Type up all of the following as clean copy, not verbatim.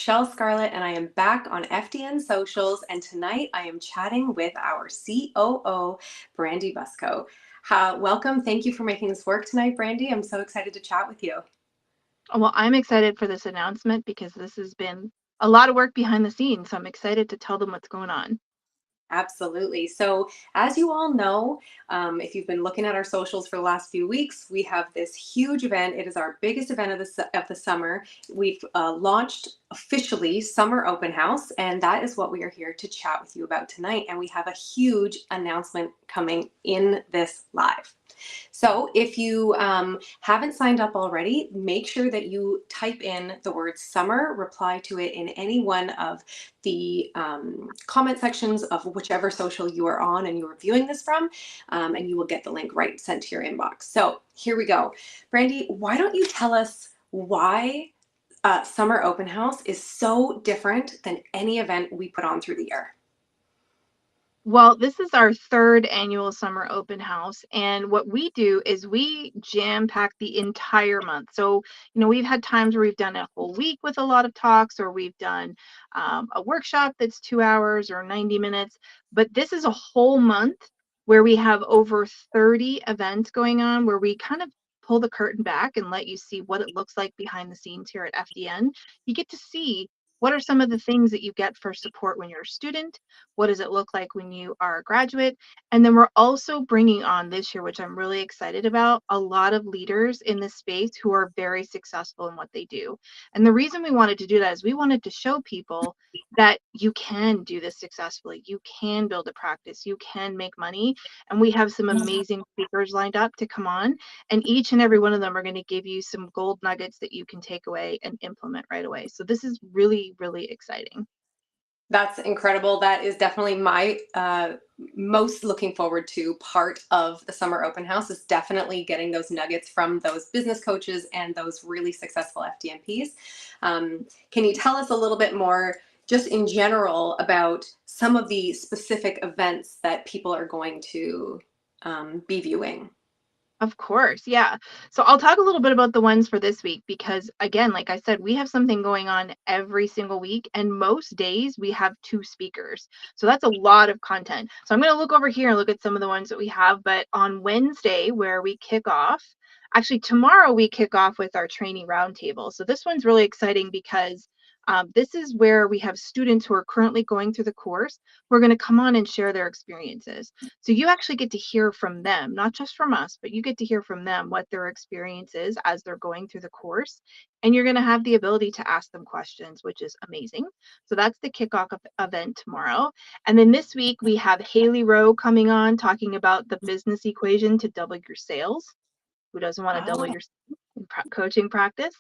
Michele Scarlet, and I am back on FDN Socials. And tonight I am chatting with our COO, Brandy Buskow. Welcome. Thank you for making this work tonight, Brandy. I'm so excited to chat with you. Well, I'm excited for this announcement because this has been a lot of work behind the scenes. So I'm excited to tell them what's going on. Absolutely. So, as you all know, if you've been looking at our socials for the last few weeks, we have this huge event. It is our biggest event of the summer. We've launched officially Summer Open House, and that is what we are here to chat with you about tonight. And we have a huge announcement coming in this live. So if you haven't signed up already, make sure that you type in the word summer, reply to it in any one of the comment sections of whichever social you are on and you are viewing this from, and you will get the link right sent to your inbox. So here we go. Brandy, why don't you tell us why Summer Open House is so different than any event we put on through the year? Well, this is our third annual summer open house. And what we do is we jam pack the entire month. So, we've had times where we've done a whole week with a lot of talks, or we've done a workshop that's 2 hours or 90 minutes. But this is a whole month where we have over 30 events going on, where we kind of pull the curtain back and let you see what it looks like behind the scenes here at FDN. You get to see what are some of the things that you get for support when you're a student. What does it look like when you are a graduate? And then we're also bringing on this year, which I'm really excited about, a lot of leaders in this space who are very successful in what they do. And the reason we wanted to do that is we wanted to show people that you can do this successfully. You can build a practice. You can make money. And we have some amazing speakers lined up to come on. And each and every one of them are going to give you some gold nuggets that you can take away and implement right away. So this is really, really exciting. That's incredible. That is definitely my most looking forward to part of the Summer Open House, is definitely getting those nuggets from those business coaches and those really successful FDNPs. Can you tell us a little bit more, just in general, about some of the specific events that people are going to be viewing? Of course, yeah. So I'll talk a little bit about the ones for this week because, again, like I said, we have something going on every single week, and most days we have 2 speakers. So that's a lot of content. So I'm going to look over here and look at some of the ones that we have. But on Wednesday, where we kick off, actually tomorrow we kick off with our trainee roundtable. So this one's really exciting because this is where we have students who are currently going through the course who are going to come on and share their experiences. So you actually get to hear from them, not just from us, but you get to hear from them what their experience is as they're going through the course. And you're going to have the ability to ask them questions, which is amazing. So that's the kickoff event tomorrow. And then this week we have Haley Rowe coming on talking about the business equation to double your sales. Who doesn't want to double your coaching practice?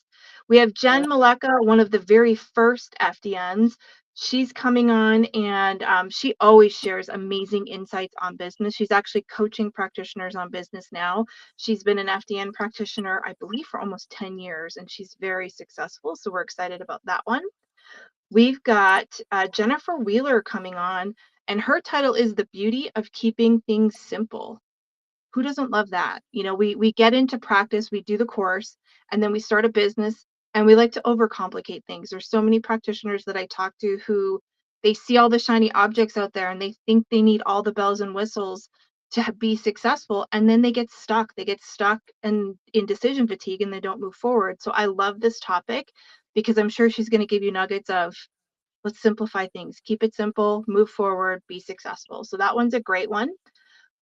We have Jen Maleka, one of the very first FDNs. She's coming on, and she always shares amazing insights on business. She's actually coaching practitioners on business now. She's been an FDN practitioner, I believe, for almost 10 years, and she's very successful. So we're excited about that one. We've got Jennifer Wheeler coming on, and her title is The Beauty of Keeping Things Simple. Who doesn't love that? We get into practice, we do the course, and then we start a business, and we like to overcomplicate things. There's so many practitioners that I talk to who they see all the shiny objects out there and they think they need all the bells and whistles to be successful, and then they get stuck. They get stuck in decision fatigue and they don't move forward. So I love this topic because I'm sure she's going to give you nuggets of, let's simplify things, keep it simple, move forward, be successful. So that one's a great one.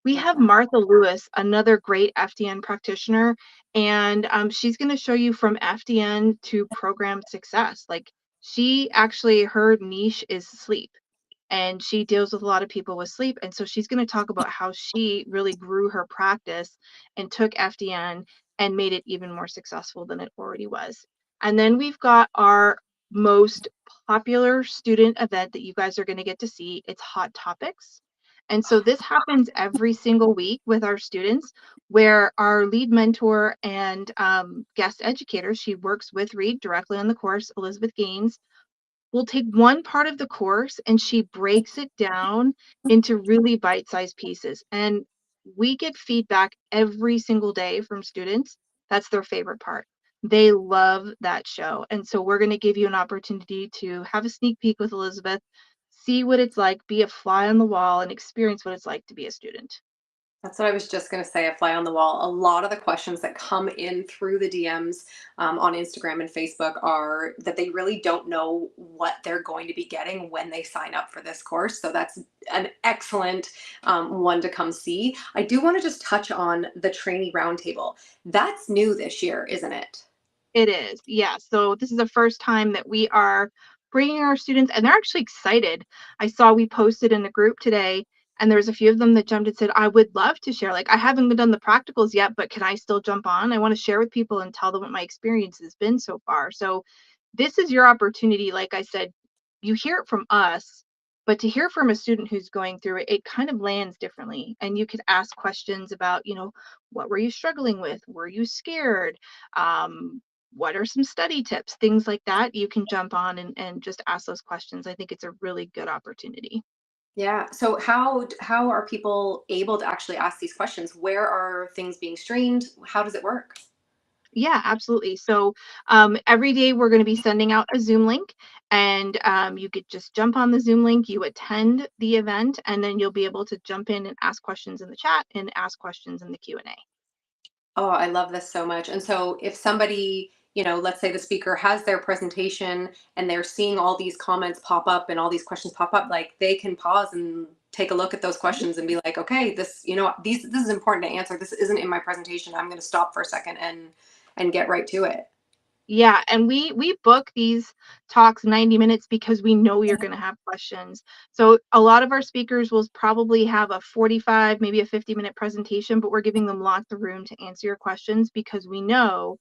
We have Martha Lewis, another great FDN practitioner, and she's going to show you from FDN to program success. Like, her niche is sleep, and she deals with a lot of people with sleep. And so she's going to talk about how she really grew her practice and took FDN and made it even more successful than it already was. And then we've got our most popular student event that you guys are going to get to see. It's Hot Topics. And so this happens every single week with our students, where our lead mentor and guest educator, she works with Reed directly on the course, Elizabeth Gaines, will take one part of the course and she breaks it down into really bite-sized pieces. And we get feedback every single day from students. That's their favorite part. They love that show. And so we're going to give you an opportunity to have a sneak peek with Elizabeth, see what it's like, be a fly on the wall, and experience what it's like to be a student. That's what I was just going to say, a fly on the wall. A lot of the questions that come in through the DMs on Instagram and Facebook are that they really don't know what they're going to be getting when they sign up for this course. So that's an excellent one to come see. I do want to just touch on the trainee roundtable. That's new this year, isn't it? It is, yeah. So this is the first time that we are bringing our students, and they're actually excited. I saw we posted in the group today, and there's a few of them that jumped and said, I would love to share. Like, I haven't done the practicals yet, but can I still jump on? I want to share with people and tell them what my experience has been so far. So this is your opportunity. Like I said, you hear it from us, but to hear from a student who's going through it, it kind of lands differently. And you could ask questions about, what were you struggling with? Were you scared? What are some study tips, things like that. You can jump on and just ask those questions. I think it's a really good opportunity. Yeah. So how are people able to actually ask these questions? Where are things being streamed? How does it work? Yeah, absolutely. So every day we're going to be sending out a Zoom link, and you could just jump on the Zoom link, you attend the event, and then you'll be able to jump in and ask questions in the chat and ask questions in the Q&A. Oh, I love this so much. And so if somebody, let's say the speaker has their presentation and they're seeing all these comments pop up and all these questions pop up, like they can pause and take a look at those questions and be like, okay, this is important to answer. This isn't in my presentation. I'm going to stop for a second and get right to it. Yeah, and we book these talks 90 minutes because we know you're going to have questions. So a lot of our speakers will probably have a 45, maybe a 50-minute presentation, but we're giving them lots of room to answer your questions because we know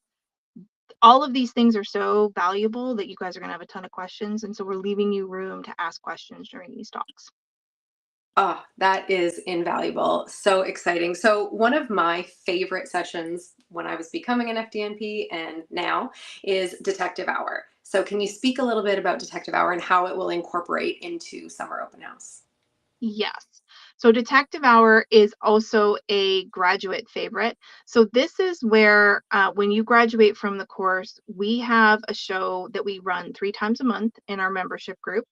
all of these things are so valuable that you guys are going to have a ton of questions, and so we're leaving you room to ask questions during these talks. Oh, that is invaluable. So exciting. So, one of my favorite sessions when I was becoming an FDNP and now is Detective Hour. So, can you speak a little bit about Detective Hour and how it will incorporate into Summer Open House? Yes. So Detective Hour is also a graduate favorite. So this is where, when you graduate from the course, we have a show that we run 3 times a month in our membership group.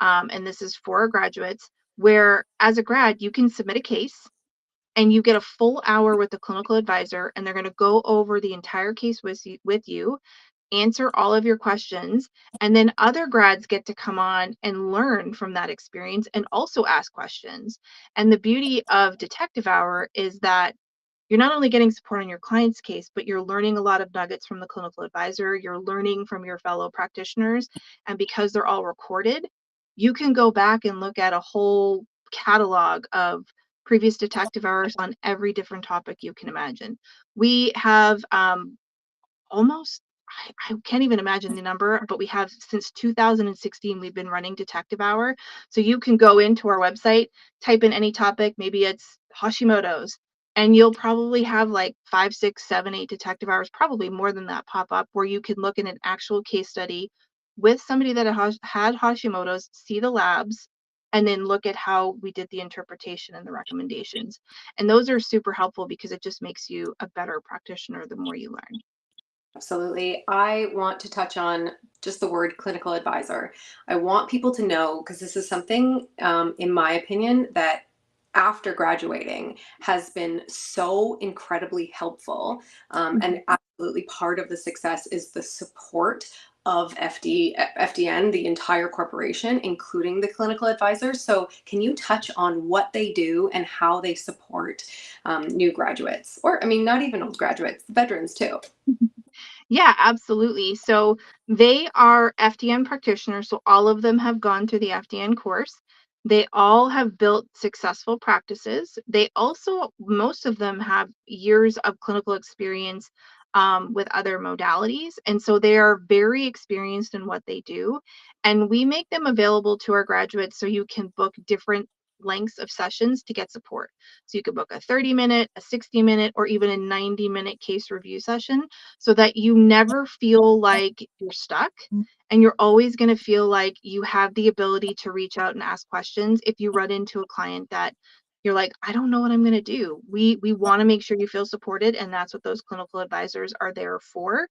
And this is for our graduates, where as a grad, you can submit a case and you get a full hour with the clinical advisor, and they're going to go over the entire case with you, answer all of your questions, and then other grads get to come on and learn from that experience and also ask questions. And the beauty of Detective Hour is that you're not only getting support on your client's case, but you're learning a lot of nuggets from the clinical advisor, you're learning from your fellow practitioners, and because they're all recorded, you can go back and look at a whole catalog of previous detective hours on every different topic you can imagine. We have almost, I can't even imagine the number, but we have since 2016, we've been running Detective Hour. So you can go into our website, type in any topic, maybe it's Hashimoto's, and you'll probably have like 5, 6, 7, 8 detective hours, probably more than that, pop up where you can look at an actual case study with somebody that had Hashimoto's, see the labs, and then look at how we did the interpretation and the recommendations. And those are super helpful because it just makes you a better practitioner the more you learn. Absolutely. I want to touch on just the word clinical advisor. I want people to know, because this is something, in my opinion, that after graduating has been so incredibly helpful. And absolutely part of the success is the support of FDN, the entire corporation, including the clinical advisors. So, can you touch on what they do and how they support new graduates? Or, I mean, not even old graduates, veterans too. Yeah, absolutely. So they are FDN practitioners. So all of them have gone through the FDN course. They all have built successful practices. They also, most of them have years of clinical experience with other modalities. And so they are very experienced in what they do. And we make them available to our graduates so you can book different lengths of sessions to get support. So you could book a 30-minute, a 60-minute, or even a 90-minute case review session so that you never feel like you're stuck, and you're always going to feel like you have the ability to reach out and ask questions if you run into a client that you're like, I don't know what I'm going to do. We want to make sure you feel supported, and that's what those clinical advisors are there for.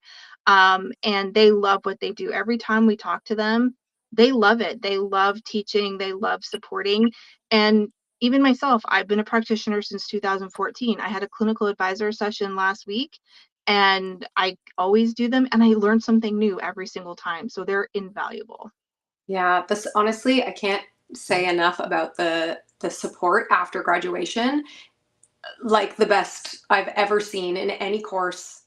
And they love what they do. Every time we talk to them, they love it. They love teaching. They love supporting. And even myself, I've been a practitioner since 2014. I had a clinical advisor session last week, and I always do them, and I learn something new every single time. So they're invaluable. Yeah, this honestly, I can't say enough about the support after graduation. Like the best I've ever seen in any course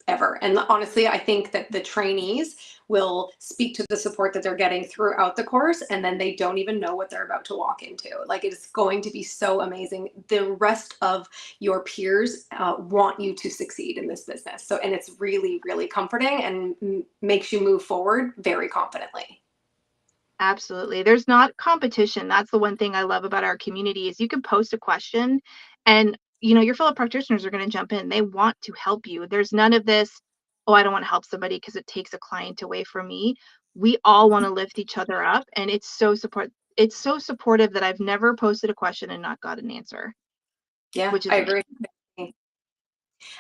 ever. And honestly, I think that the trainees will speak to the support that they're getting throughout the course, and then they don't even know what they're about to walk into. Like, it is going to be so amazing. The rest of your peers want you to succeed in this business. So, and it's really, really comforting and makes you move forward very confidently. Absolutely. There's not competition. That's the one thing I love about our community is you can post a question and your fellow practitioners are going to jump in. They want to help you. There's none of this, oh, I don't want to help somebody because it takes a client away from me. We all want to lift each other up, and it's so supportive that I've never posted a question and not got an answer, Yeah, which is I amazing. agree.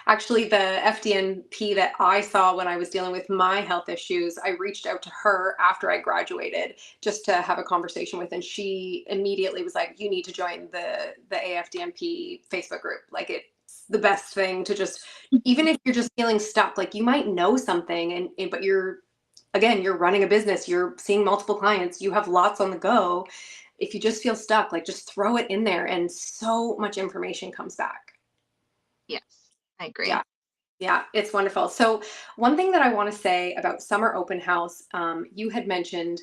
Actually, the FDNP that I saw when I was dealing with my health issues, I reached out to her after I graduated just to have a conversation with, and she immediately was like, "You need to join the AFDNP Facebook group. Like, it's the best thing to just, even if you're just feeling stuck, like you might know something, but you're running a business, you're seeing multiple clients, you have lots on the go. If you just feel stuck, like just throw it in there, and so much information comes back." Yes, I Yeah. agree. Yeah, it's wonderful. So, one thing that I want to say about Summer Open House, you had mentioned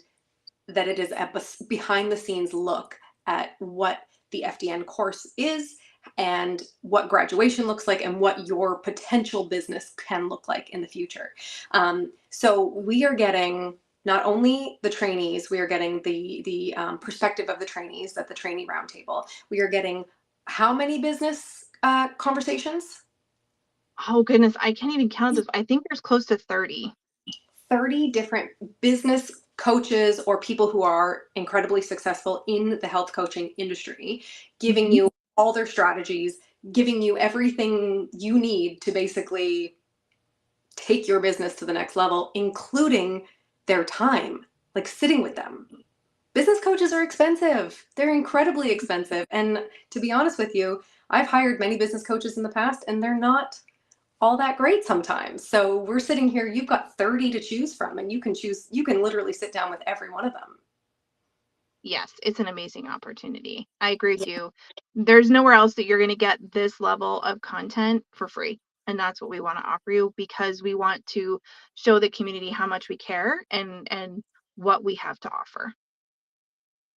that it is a behind the scenes look at what the FDN course is and what graduation looks like and what your potential business can look like in the future. So, we are getting not only the trainees, we are getting the perspective of the trainees at the trainee roundtable. We are getting how many business conversations? Oh goodness, I can't even count this. I think there's close to 30. 30 different business coaches or people who are incredibly successful in the health coaching industry, giving Mhm. you all their strategies, giving you everything you need to basically take your business to the next level, including their time, like sitting with them. Business coaches are expensive. They're incredibly expensive. And to be honest with you, I've hired many business coaches in the past, and they're not all that great sometimes. So we're sitting here, you've got 30 to choose from, and you can literally sit down with every one of them. Yes, it's an amazing opportunity. I agree with you. There's nowhere else that you're going to get this level of content for free. And that's what we want to offer you because we want to show the community how much we care and what we have to offer.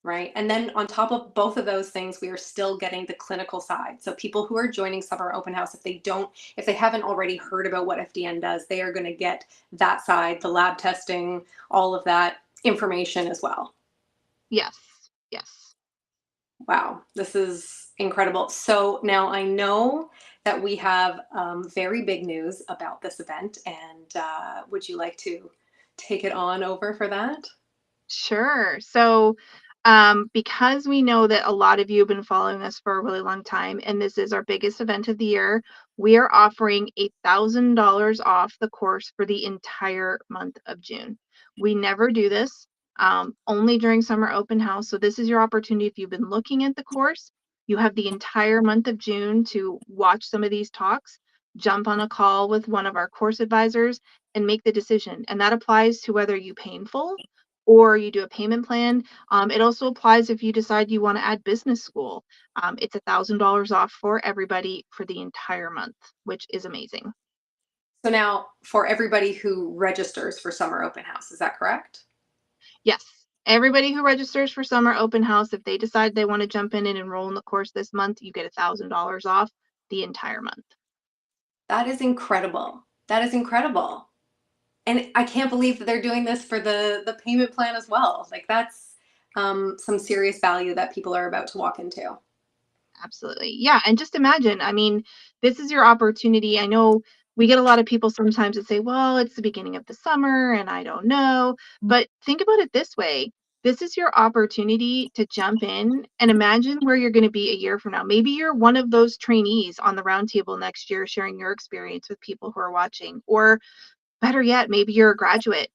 Right. And then on top of both of those things, we are still getting the clinical side. So people who are joining Summer Open House, if they haven't already heard about what FDN does, they are going to get that side, the lab testing, all of that information as well. Yes. Yes. Wow, this is incredible. So now I know that we have very big news about this event, and would you like to take it on over for that? Sure. So, because we know that a lot of you have been following us for a really long time, and this is our biggest event of the year, we are offering $1,000 off the course for the entire month of June. We never do this, only during summer open house. So this is your opportunity. If you've been looking at the course, you have the entire month of June to watch some of these talks, jump on a call with one of our course advisors, and make the decision. And that applies to whether you pay in full or you do a payment plan. It also applies if you decide you want to add business school. It's $1,000 off for everybody for the entire month, which is amazing. So now, for everybody who registers for Summer Open House, is that correct? Yes, everybody who registers for summer open house, if they decide they want to jump in and enroll in the course this month, you get $1,000 off the entire month. That is incredible. That is incredible. And I can't believe that they're doing this for the payment plan as well. Like, that's some serious value that people are about to walk into. Absolutely. Yeah. And just imagine, I mean, this is your opportunity. I know we get a lot of people sometimes that say, well, it's the beginning of the summer and I don't know. But think about it this way. this is your opportunity to jump in and imagine where you're going to be a year from now. Maybe you're one of those trainees on the roundtable next year sharing your experience with people who are watching, or better yet, maybe you're a graduate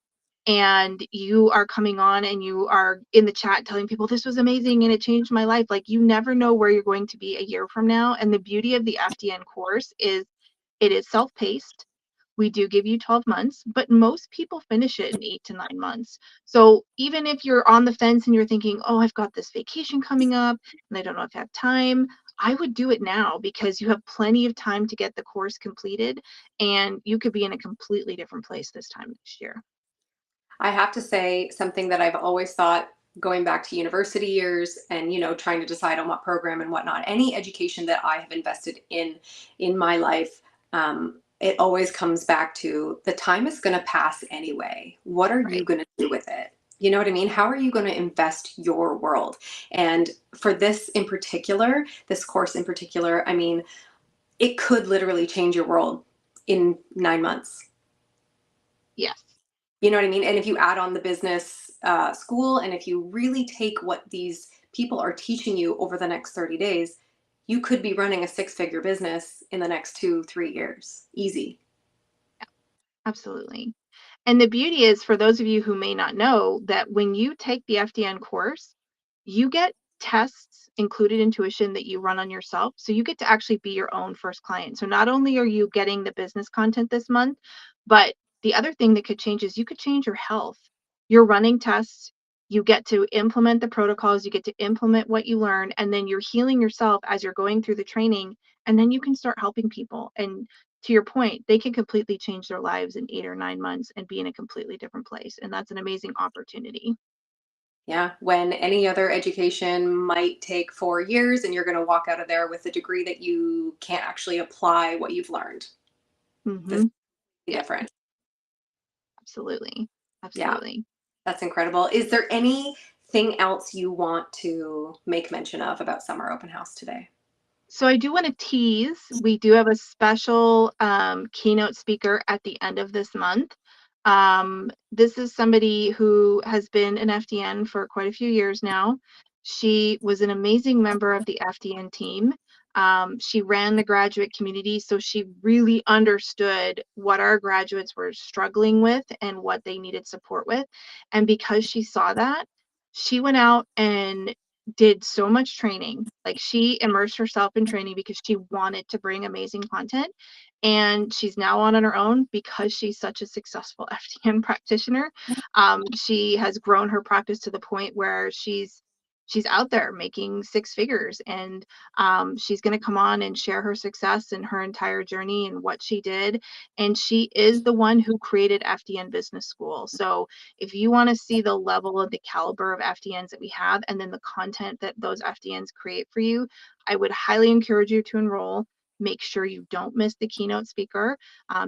and you are coming on and you are in the chat telling people this was amazing and it changed my life. Like, you never know where you're going to be a year from now. And the beauty of the FDN course is it is self-paced. We do give you 12 months, but most people finish it in 8 to 9 months. So even if you're on the fence and you're thinking, oh, I've got this vacation coming up and I don't know if I have time, I would do it now, because you have plenty of time to get the course completed and you could be in a completely different place this time next year. I have to say something that I've always thought, going back to university years and, trying to decide on what program and whatnot, any education that I have invested in my life, it always comes back to the time is going to pass anyway. What are you Right. going to do with it? You know what I mean? How are you going to invest your world? And for this in particular, this course in particular, I mean, it could literally change your world in 9 months. Yes. You know what I mean? And if you add on the business school, and if you really take what these people are teaching you over the next 30 days, you could be running a 6-figure business in the next 2-3 years. Easy. Absolutely. And the beauty is, for those of you who may not know, that when you take the FDN course, you get tests included in tuition that you run on yourself. So you get to actually be your own first client. So not only are you getting the business content this month, but the other thing that could change is you could change your health. You're running tests, you get to implement the protocols, you get to implement what you learn, and then you're healing yourself as you're going through the training. And then you can start helping people. And to your point, they can completely change their lives in 8 or 9 months and be in a completely different place. And that's an amazing opportunity. Yeah. When any other education might take 4 years, and you're going to walk out of there with a degree that you can't actually apply what you've learned. This Mm-hmm. is Yeah, different. absolutely. Yeah. Absolutely. That's incredible. Is there anything else you want to make mention of about Summer Open House today? So I do want to tease, we do have a special keynote speaker at the end of this month. This is somebody who has been an FDN for quite a few years now. She was an amazing member of the FDN team. She ran the graduate community, so she really understood what our graduates were struggling with and what they needed support with. And because she saw that, she went out and did so much training. Like, she immersed herself in training because she wanted to bring amazing content. And she's now on her own because she's such a successful FDN practitioner. She has grown her practice to the point where she's out there making 6 figures, and she's going to come on and share her success and her entire journey and what she did. And she is the one who created FDN Business School. So if you want to see the level of the caliber of FDNs that we have, and then the content that those FDNs create for you, I would highly encourage you to enroll. Make sure you don't miss the keynote speaker.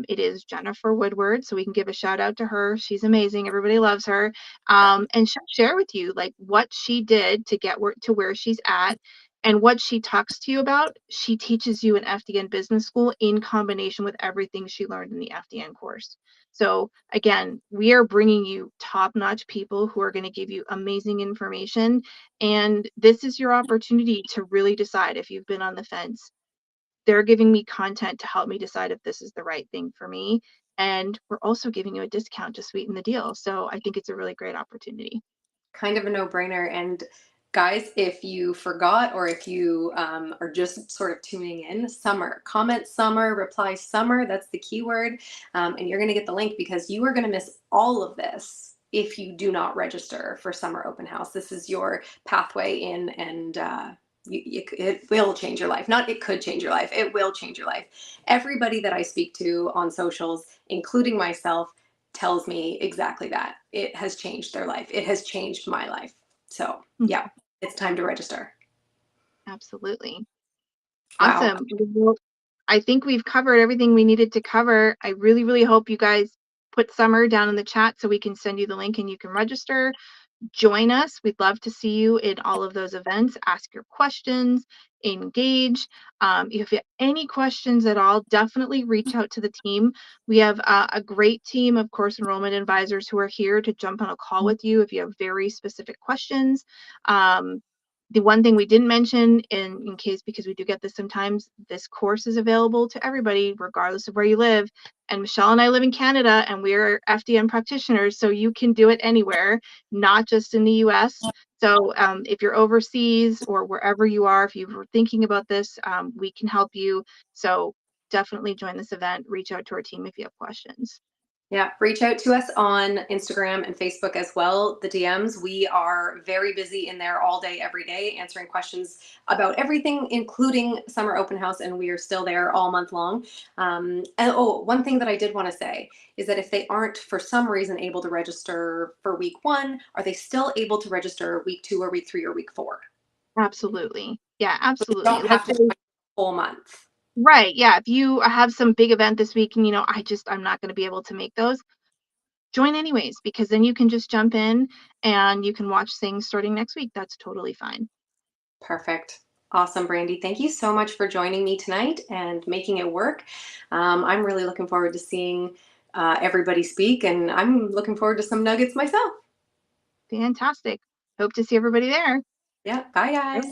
It is Jennifer Woodward, so we can give a shout out to her. She's amazing. Everybody loves her. And she'll share with you like what she did to get to where she's at. And what she talks to you about, she teaches you in FDN Business School in combination with everything she learned in the FDN course. So again, we are bringing you top-notch people who are going to give you amazing information. And this is your opportunity to really decide if you've been on the fence. They're giving me content to help me decide if this is the right thing for me. And we're also giving you a discount to sweeten the deal. So I think it's a really great opportunity. Kind of a no-brainer. And guys, if you forgot, or if you are just sort of tuning in, Summer, comment Summer, reply Summer, that's the keyword. And you're going to get the link, because you are going to miss all of this if you do not register for Summer Open House. This is your pathway in, and it will change your life. Not it could change your life, it will change your life. Everybody that I speak to on socials, including myself, tells me exactly that. It has changed their life. It has changed my life. So yeah, it's time to register. Absolutely. Wow. Awesome. Well, I think we've covered everything we needed to cover. I really, really hope you guys put Summer down in the chat so we can send you the link and you can register. join us. We'd love to see you in all of those events. Ask your questions, engage. If you have any questions at all, definitely reach out to the team. We have a great team of course enrollment advisors who are here to jump on a call with you if you have very specific questions. The one thing we didn't mention in case, because we do get this sometimes, this course is available to everybody regardless of where you live. And Michele and I live in Canada and we're FDN practitioners, so you can do it anywhere, not just in the US. So if you're overseas or wherever you are, if you were thinking about this, we can help you. So definitely join this event. Reach out to our team if you have questions. Yeah, reach out to us on Instagram and Facebook as well. The DMs, we are very busy in there all day, every day, answering questions about everything, including summer open house, and we are still there all month long. And oh, one thing that I did want to say is that if they aren't for some reason able to register for week 1, are they still able to register week 2 or week 3 or week 4? Absolutely. Yeah, They absolutely. don't have Let's to say, join the whole month. right. Yeah. If you have some big event this week and I'm not going to be able to make those, join anyways, because then you can just jump in and you can watch things starting next week. That's totally fine. Perfect. Awesome, Brandy. Thank you so much for joining me tonight and making it work. I'm really looking forward to seeing everybody speak, and I'm looking forward to some nuggets myself. Fantastic. Hope to see everybody there. Yeah. Bye, guys.